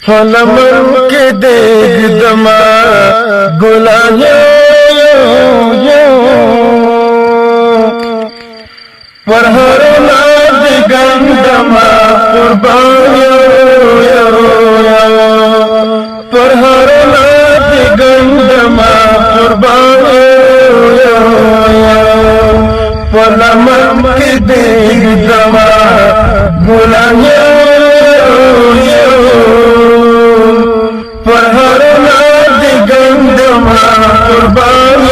فلمن کے دیگ دما گلان پر ہر ناد گندما قربان پر ہر ناد گندما قربان فلمن کے دیگ دما گلان پر ہر ناد گندما قربان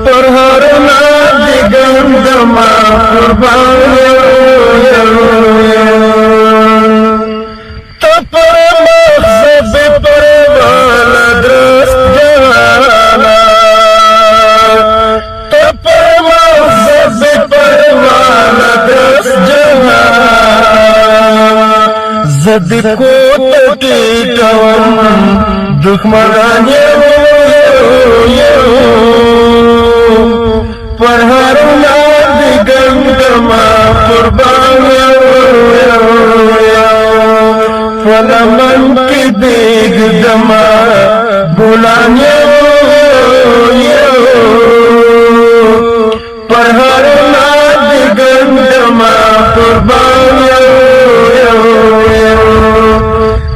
پر ہر ناد گندما قربان تپر مغزب پر والا درست جانا تپر مغزب پر والا درست جانا زد کو تکی کون دکھمران پر ہر ناد گندما قربان فلمن کی دیگ دما گلان پر ہر ناد گندما قربان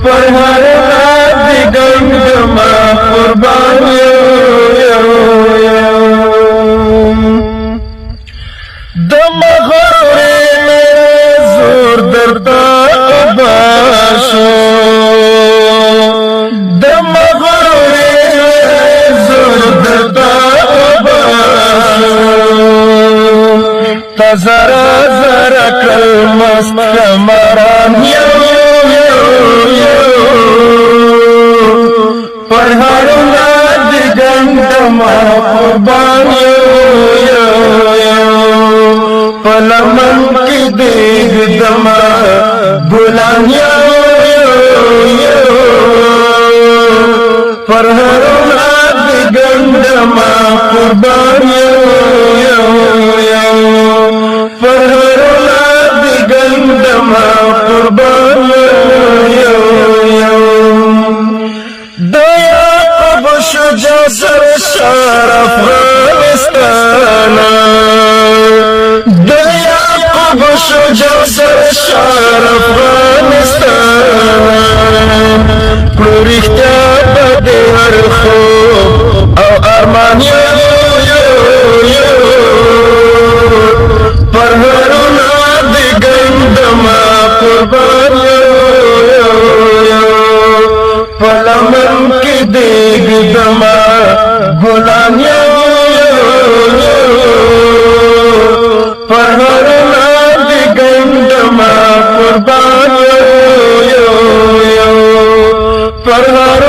پر ہر ناد گندما قربان دم غوری میرے زور دردا باشو دم غوری میرے زور دردا باشو تا ذرا ذرا کل مست کمران پر ہر ناد گندما قربان فلمن کی دیگ دما گلان پر ہر ناد گندما قربان پر ہر ناد گندما قربان دیا قبش جسر شار افغانستانا دیا قبش جسر شار افغانستان پلوریختیا بدی هر خوب او ارمان پر هر ناد گندما قربان فلمن کی دیگ دما گلان پر ہر ناد گندما قربان پر ہر